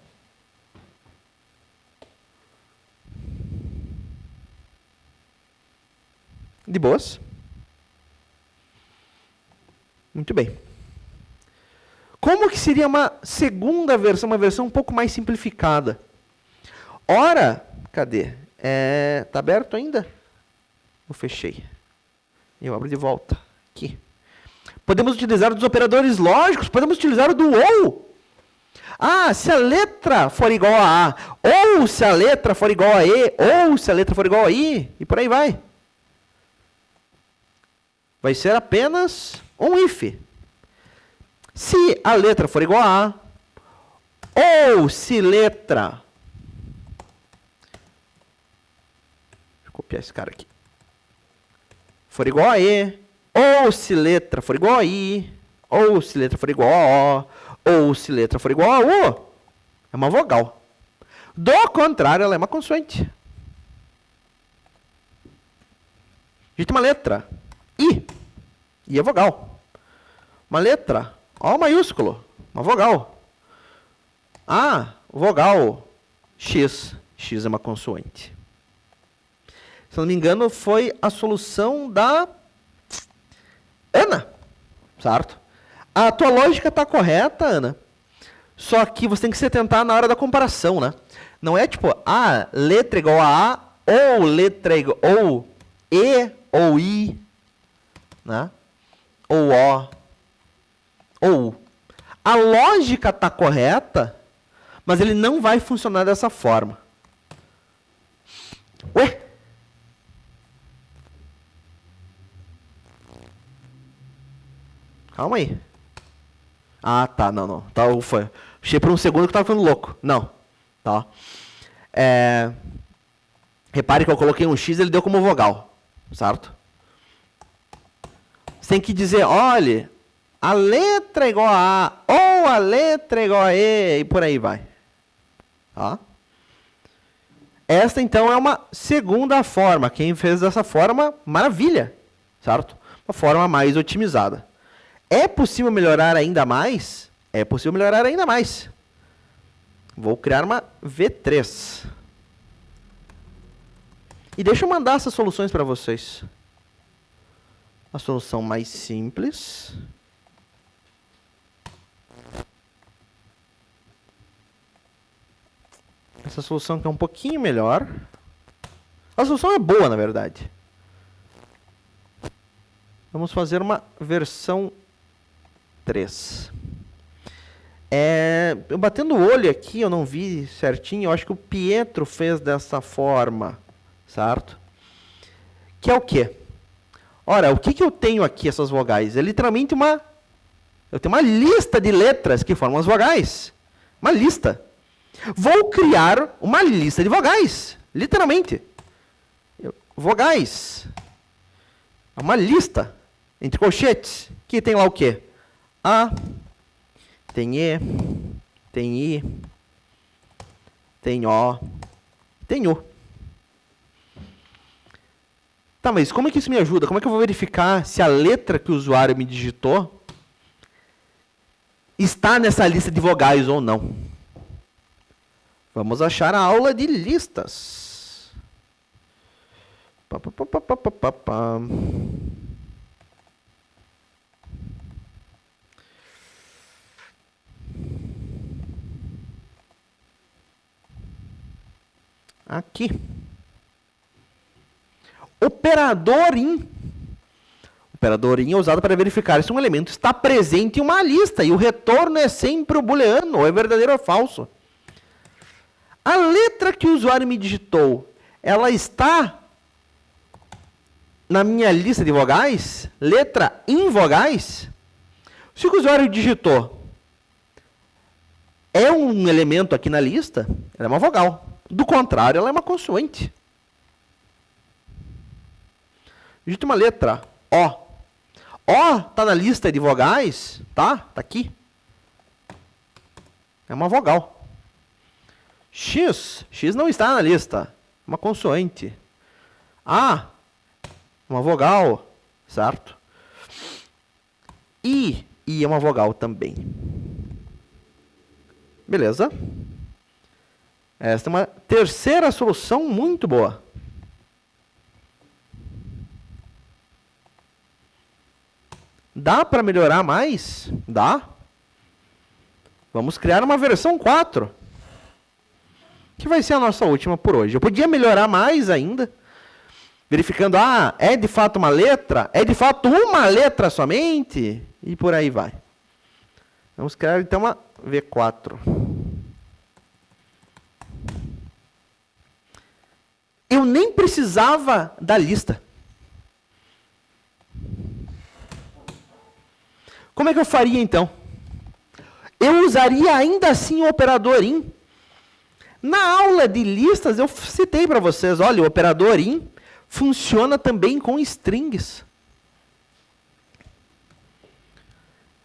De boas? Muito bem. Como que seria uma segunda versão, uma versão um pouco mais simplificada? Ora, cadê? Tá aberto ainda? Eu fechei. Eu abro de volta. Aqui. Podemos utilizar os operadores lógicos, podemos utilizar o do ou. Ah, se a letra for igual a A, ou se a letra for igual a E, ou se a letra for igual a I, e por aí vai. Vai ser apenas um if. Se a letra for igual a A, ou se letra... Deixa eu copiar esse cara aqui. For igual a E, ou se letra for igual a I, ou se letra for igual a O, ou se letra for igual a U, é uma vogal. Do contrário, ela é uma consoante. A gente tem uma letra I é vogal. Uma letra O maiúsculo, uma vogal. Vogal X é uma consoante. Se eu não me engano, foi a solução da Ana, certo? A tua lógica está correta, Ana. Só que você tem que se atentar na hora da comparação, né? Não é tipo, letra igual a A, ou letra igual, ou E, ou I, né? Ou O, ou U. A lógica está correta, mas ele não vai funcionar dessa forma. Ué? Calma aí. Tá, não. Tá, ufa. Achei por um segundo que eu tava ficando louco. Não. Tá. Repare que eu coloquei um X e ele deu como vogal. Certo? Você tem que dizer, olha, a letra é igual a A, ou a letra é igual a E, e por aí vai. Tá? Esta, então, é uma segunda forma. Quem fez dessa forma, maravilha. Certo? Uma forma mais otimizada. É possível melhorar ainda mais? É possível melhorar ainda mais. Vou criar uma V3. E deixa eu mandar essas soluções para vocês. A solução mais simples. Essa solução que é um pouquinho melhor. A solução é boa, na verdade. Vamos fazer uma versão 3. Eu batendo o olho aqui, eu não vi certinho, eu acho que o Pietro fez dessa forma, certo? Que é o quê? Ora, o que eu tenho aqui, essas vogais? É literalmente eu tenho uma lista de letras que formam as vogais. Uma lista. Vou criar uma lista de vogais, literalmente. Vogais. É uma lista, entre colchetes, que tem lá o quê? A, tem E, tem I, tem O, tem U. Tá, mas como é que isso me ajuda? Como é que eu vou verificar se a letra que o usuário me digitou está nessa lista de vogais ou não? Vamos achar a aula de listas. Aqui. Operador in. Operador in é usado para verificar se um elemento está presente em uma lista e o retorno é sempre o booleano, ou é verdadeiro ou falso. A letra que o usuário me digitou, ela está na minha lista de vogais? Letra em vogais? Se o usuário digitou é um elemento aqui na lista, ela é uma vogal. Do contrário, ela é uma consoante. Digita uma letra O. O está na lista de vogais, tá? Está aqui. É uma vogal. X. X não está na lista. É uma consoante. A. Uma vogal, certo? I. I é uma vogal também. Beleza? Esta é uma terceira solução muito boa. Dá para melhorar mais? Dá. Vamos criar uma versão 4. Que vai ser a nossa última por hoje. Eu podia melhorar mais ainda. Verificando, é de fato uma letra? É de fato uma letra somente? E por aí vai. Vamos criar então uma V4. Eu nem precisava da lista. Como é que eu faria então? Eu usaria ainda assim o operador in. Na aula de listas eu citei para vocês, olha, o operador in funciona também com strings.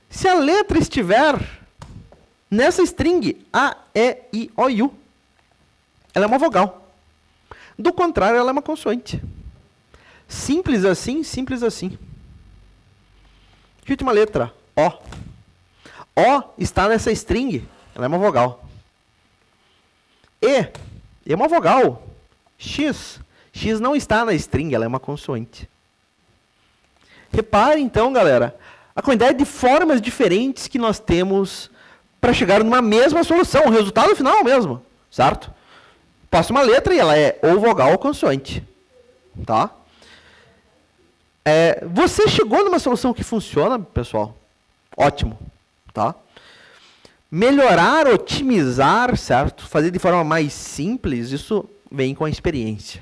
Se a letra estiver nessa string A, E, I, O, U, ela é uma vogal. Do contrário, ela é uma consoante. Simples assim, simples assim. Digite uma letra, O. O está nessa string, ela é uma vogal. E é uma vogal. X. X não está na string, ela é uma consoante. Repare então, galera, a quantidade de formas diferentes que nós temos para chegar numa mesma solução, o resultado final é o mesmo, certo? Passo uma letra e ela é ou vogal ou consoante. Tá? Você chegou numa solução que funciona, pessoal? Ótimo. Tá? Melhorar, otimizar, certo? Fazer de forma mais simples, isso vem com a experiência.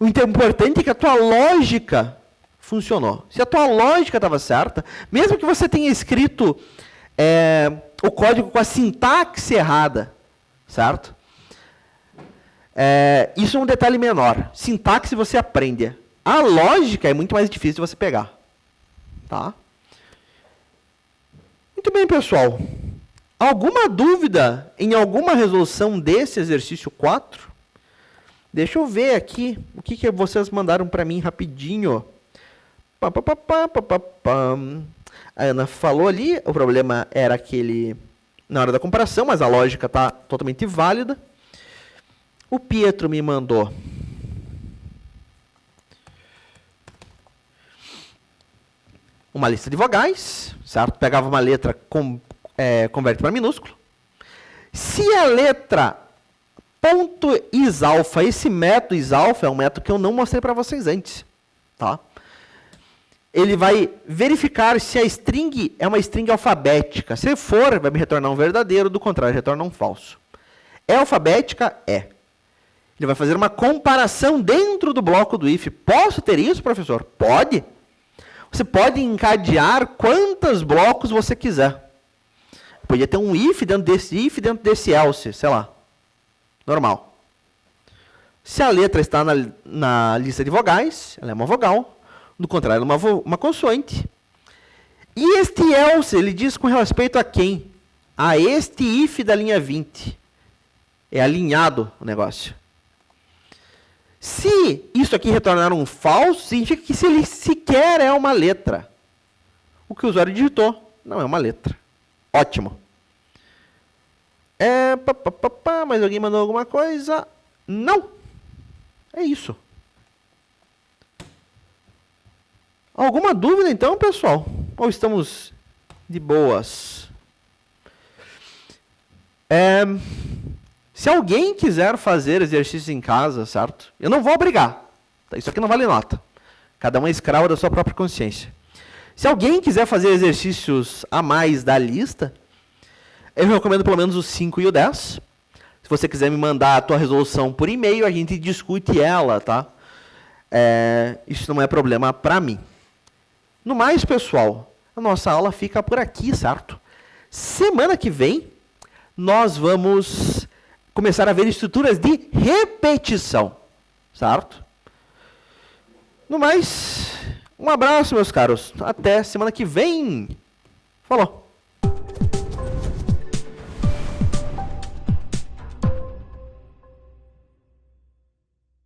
O importante é que a tua lógica funcionou. Se a tua lógica estava certa, mesmo que você tenha escrito o código com a sintaxe errada, certo? Isso é um detalhe menor. Sintaxe você aprende. A lógica é muito mais difícil de você pegar. Tá? Muito bem, pessoal. Alguma dúvida em alguma resolução desse exercício 4? Deixa eu ver aqui o que vocês mandaram para mim rapidinho. A Ana falou ali, o problema era aquele na hora da comparação, mas a lógica está totalmente válida. O Pietro me mandou uma lista de vogais, certo? Pegava uma letra, converte para minúsculo. Se a letra .isalpha, esse método isalpha é um método que eu não mostrei para vocês antes, tá? Ele vai verificar se a string é uma string alfabética. Se for, vai me retornar um verdadeiro, do contrário, retorna um falso. É alfabética? É. Ele vai fazer uma comparação dentro do bloco do if. Posso ter isso, professor? Pode. Você pode encadear quantos blocos você quiser. Podia ter um if dentro desse else, sei lá. Normal. Se a letra está na lista de vogais, ela é uma vogal. Do contrário, ela é uma consoante. E este else, ele diz com respeito a quem? A este if da linha 20. É alinhado o negócio. Se isso aqui retornar um falso, significa que se ele sequer é uma letra. O que o usuário digitou não é uma letra. Ótimo. Mas alguém mandou alguma coisa? Não. É isso. Alguma dúvida então, pessoal? Ou estamos de boas? Se alguém quiser fazer exercício em casa, certo? Eu não vou obrigar. Isso aqui não vale nota. Cada um é escravo da sua própria consciência. Se alguém quiser fazer exercícios a mais da lista, eu recomendo pelo menos os 5 e o 10. Se você quiser me mandar a tua resolução por e-mail, a gente discute ela, tá? Isso não é problema para mim. No mais, pessoal, a nossa aula fica por aqui, certo? Semana que vem, nós vamos começar a ver estruturas de repetição, certo? No mais, um abraço, meus caros. Até semana que vem. Falou!